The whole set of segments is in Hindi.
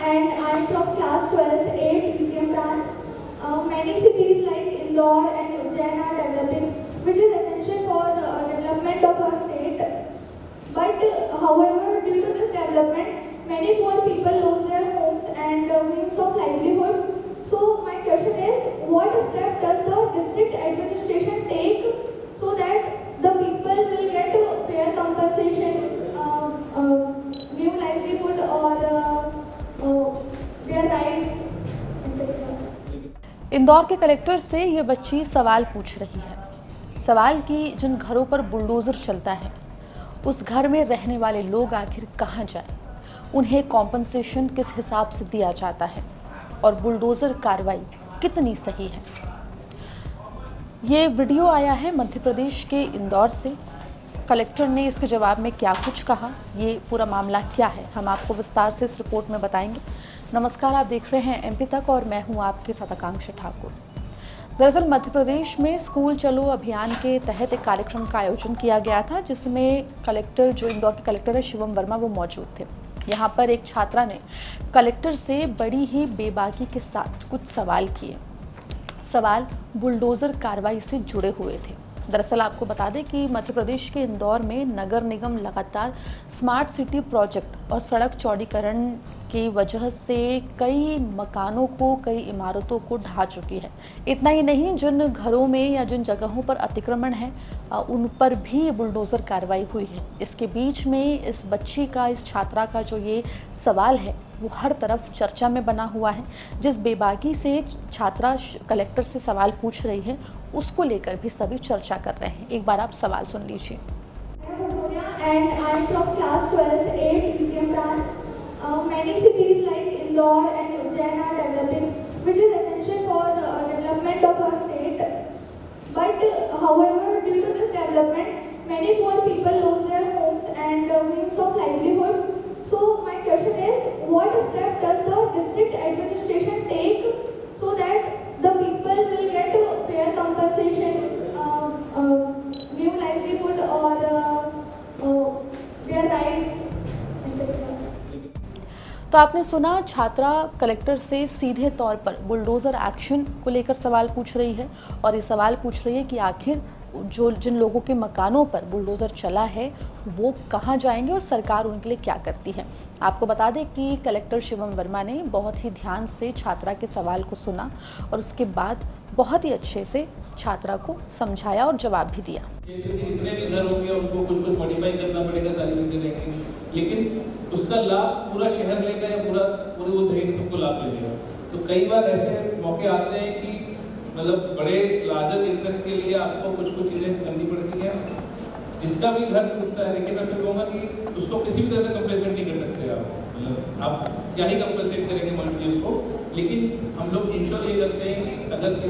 and I'm from class 12th A PCM branch. Many cities like Indore and Ujjain are developing, which is essential for development of our state. But however, due to this development, many poor people lose their homes and means of livelihood. So my question is, what step does the district administration take so that the people will get fair compensation, new livelihood, or their rights, etc. Indore के कलेक्टर से ये बच्ची सवाल पूछ रही है। सवाल कि जिन घरों पर बुलडोज़र चलता है उस घर में रहने वाले लोग आखिर कहाँ जाएं, उन्हें कॉम्पनसेशन किस हिसाब से दिया जाता है और बुलडोज़र कार्रवाई कितनी सही है। ये वीडियो आया है मध्य प्रदेश के इंदौर से। कलेक्टर ने इसके जवाब में क्या कुछ कहा, ये पूरा मामला क्या है, हम आपको विस्तार से इस रिपोर्ट में बताएंगे। नमस्कार, आप देख रहे हैं एमपी तक और मैं हूं आपके साथ आकांक्षा ठाकुर। दरअसल मध्य प्रदेश में स्कूल चलो अभियान के तहत एक कार्यक्रम का आयोजन किया गया था, जिसमें कलेक्टर, जो इंदौर के कलेक्टर है शिवम वर्मा, वो मौजूद थे। यहाँ पर एक छात्रा ने कलेक्टर से बड़ी ही बेबाकी के साथ कुछ सवाल किए। सवाल बुलडोज़र कार्रवाई से जुड़े हुए थे। दरअसल आपको बता दें कि मध्य प्रदेश के इंदौर में नगर निगम लगातार स्मार्ट सिटी प्रोजेक्ट और सड़क चौड़ीकरण की वजह से कई मकानों को, कई इमारतों को ढा चुकी है। इतना ही नहीं, जिन घरों में या जिन जगहों पर अतिक्रमण है उन पर भी बुलडोज़र कार्रवाई हुई है। इसके बीच में इस बच्ची का, इस छात्रा का जो ये सवाल है वो हर तरफ चर्चा में बना हुआ है। जिस बेबाकी से छात्रा कलेक्टर से सवाल पूछ रही है उसको लेकर भी सभी चर्चा कर रहे हैं। एक बार आप सवाल सुन लीजिए। And I'm from class 12th A PCM branch. Many cities like Indore and Ujjain are developing, which is essential for development of our state. But however, due to this development, many poor people lose their homes and means of livelihood. So my question is, what step does the district administration take so that the people will get fair compensation, new livelihood, or their rights, etc. तो आपने सुना, छात्रा कलेक्टर से सीधे तौर पर बुलडोज़र एक्शन को लेकर सवाल पूछ रही है और ये सवाल पूछ रही है कि आखिर जिन लोगों के मकानों पर बुलडोज़र चला है वो कहाँ जाएंगे और सरकार उनके लिए क्या करती है। आपको बता दें कि कलेक्टर शिवम वर्मा ने बहुत ही ध्यान से छात्रा के सवाल को सुना और उसके बाद बहुत ही अच्छे से छात्रा को समझाया और जवाब भी दिया। जितने भी घर होंगे उनको कुछ कुछ मॉडिफाई करना पड़ेगा, सारी चीज़ें रहेंगी, लेकिन उसका लाभ पूरा शहर लेगा या पूरी वो जगह सबको लाभ मिलेगा। तो कई बार ऐसे मौके आते हैं कि मतलब बड़े लार्जर इंटरेस्ट के लिए आपको कुछ चीज़ें करनी पड़ती हैं। जिसका भी घर टूटता है, लेकिन मैं फिर कहूँगा कि उसको किसी भी तरह से कंपेंसेट नहीं कर सकते आप, मतलब आप क्या ही कंपेंसेट करेंगे मंथली उसको। लेकिन हम लोग इंश्योर ये करते हैं कि अगर हम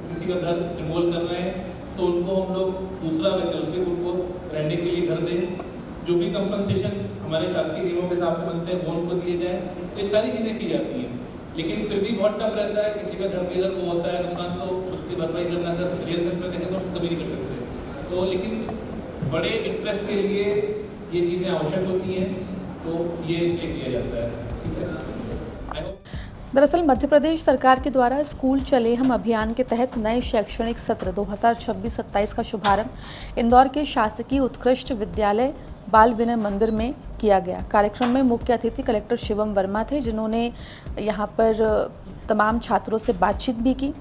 किसी का घर इन्वॉल्व कर रहे हैं तो उनको हम लोग दूसरा वैकल्पिक उनको रहने के लिए घर दें। जो भी कंपनसेशन हमारे शासकीय नियमों के हिसाब से बनते हैं वो उनको दिए जाएँ। तो ये सारी चीज़ें की जाती हैं, लेकिन फिर भी बहुत टफ रहता है। किसी का घर पे अगर वो होता है नुकसान तो उसकी भरपाई करना, अगर रियल सेंस में देखें तो कभी नहीं कर सकते। तो लेकिन बड़े इंटरेस्ट के लिए ये चीज़ें आवश्यक होती हैं, तो ये इसलिए किया जाता है। ठीक है। दरअसल मध्य प्रदेश सरकार के द्वारा स्कूल चले हम अभियान के तहत नए शैक्षणिक सत्र 2026-27 का शुभारंभ इंदौर के शासकीय उत्कृष्ट विद्यालय बाल विनय मंदिर में किया गया। कार्यक्रम में मुख्य अतिथि कलेक्टर शिवम वर्मा थे, जिन्होंने यहाँ पर तमाम छात्रों से बातचीत भी की।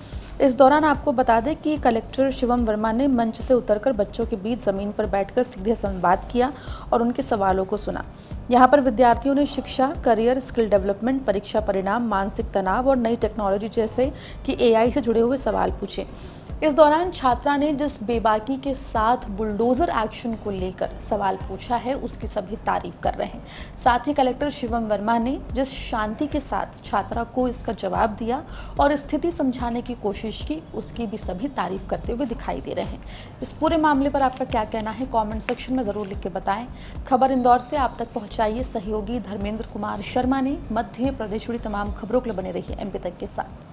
इस दौरान आपको बता दें कि कलेक्टर शिवम वर्मा ने मंच से उतरकर बच्चों के बीच ज़मीन पर बैठकर सीधे संवाद किया और उनके सवालों को सुना। यहाँ पर विद्यार्थियों ने शिक्षा, करियर, स्किल डेवलपमेंट, परीक्षा परिणाम, मानसिक तनाव और नई टेक्नोलॉजी जैसे कि AI से जुड़े हुए सवाल पूछे। इस दौरान छात्रा ने जिस बेबाकी के साथ बुलडोज़र एक्शन को लेकर सवाल पूछा है उसकी सभी तारीफ कर रहे हैं। साथ ही कलेक्टर शिवम वर्मा ने जिस शांति के साथ छात्रा को इसका जवाब दिया और स्थिति समझाने की कोशिश की उसकी भी सभी तारीफ करते हुए दिखाई दे रहे हैं। इस पूरे मामले पर आपका क्या कहना है, कमेंट सेक्शन में ज़रूर लिख के बताएं। खबर इंदौर से आप तक पहुँचाइए सहयोगी धर्मेंद्र कुमार शर्मा ने। मध्य प्रदेश जुड़ी तमाम खबरों के लिए बने रहिए एमपी तक के साथ।